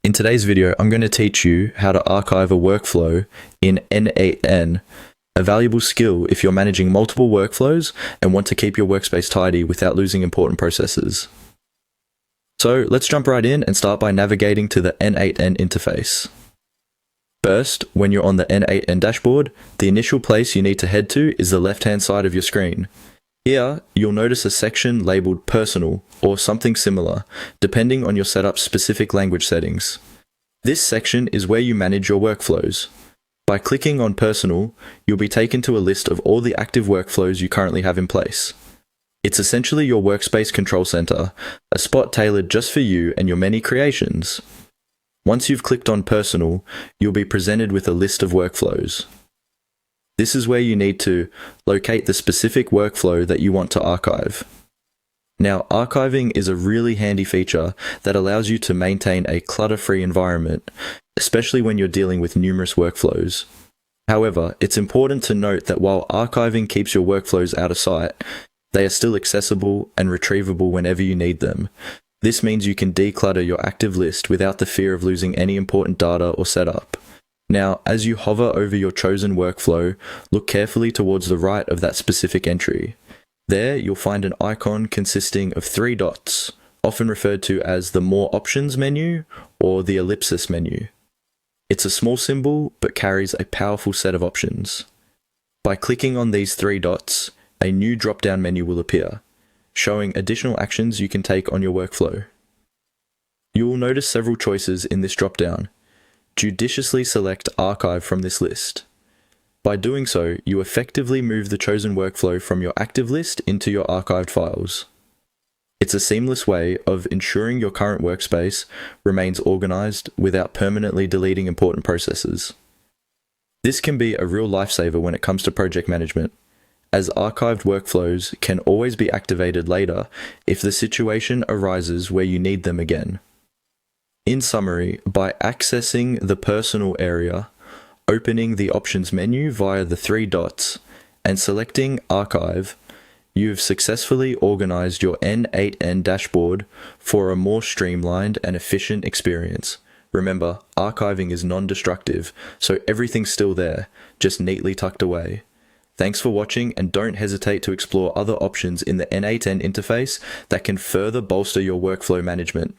In today's video, I'm going to teach you how to archive a workflow in n8n, a valuable skill if you're managing multiple workflows and want to keep your workspace tidy without losing important processes. So let's jump right in and start by navigating to the n8n interface. First, when you're on the n8n dashboard, the initial place you need to head to is the left-hand side of your screen. Here, you'll notice a section labeled Personal or something similar, depending on your setup's specific language settings. This section is where you manage your workflows. By clicking on Personal, you'll be taken to a list of all the active workflows you currently have in place. It's essentially your workspace control center, a spot tailored just for you and your many creations. Once you've clicked on Personal, you'll be presented with a list of workflows. This is where you need to locate the specific workflow that you want to archive. Now, archiving is a really handy feature that allows you to maintain a clutter-free environment, especially when you're dealing with numerous workflows. However, it's important to note that while archiving keeps your workflows out of sight, they are still accessible and retrievable whenever you need them. This means you can declutter your active list without the fear of losing any important data or setup. Now, as you hover over your chosen workflow, look carefully towards the right of that specific entry. There, you'll find an icon consisting of 3 dots, often referred to as the More Options menu or the ellipsis menu. It's a small symbol, but carries a powerful set of options. By clicking on these 3 dots, a new drop-down menu will appear, showing additional actions you can take on your workflow. You will notice several choices in this drop-down. Judiciously select Archive from this list. By doing so, you effectively move the chosen workflow from your active list into your archived files. It's a seamless way of ensuring your current workspace remains organized without permanently deleting important processes. This can be a real lifesaver when it comes to project management, as archived workflows can always be activated later if the situation arises where you need them again. In summary, by accessing the Personal area, opening the Options menu via the 3 dots, and selecting Archive, you've successfully organized your n8n dashboard for a more streamlined and efficient experience. Remember, archiving is non-destructive, so everything's still there, just neatly tucked away. Thanks for watching, and don't hesitate to explore other options in the n8n interface that can further bolster your workflow management.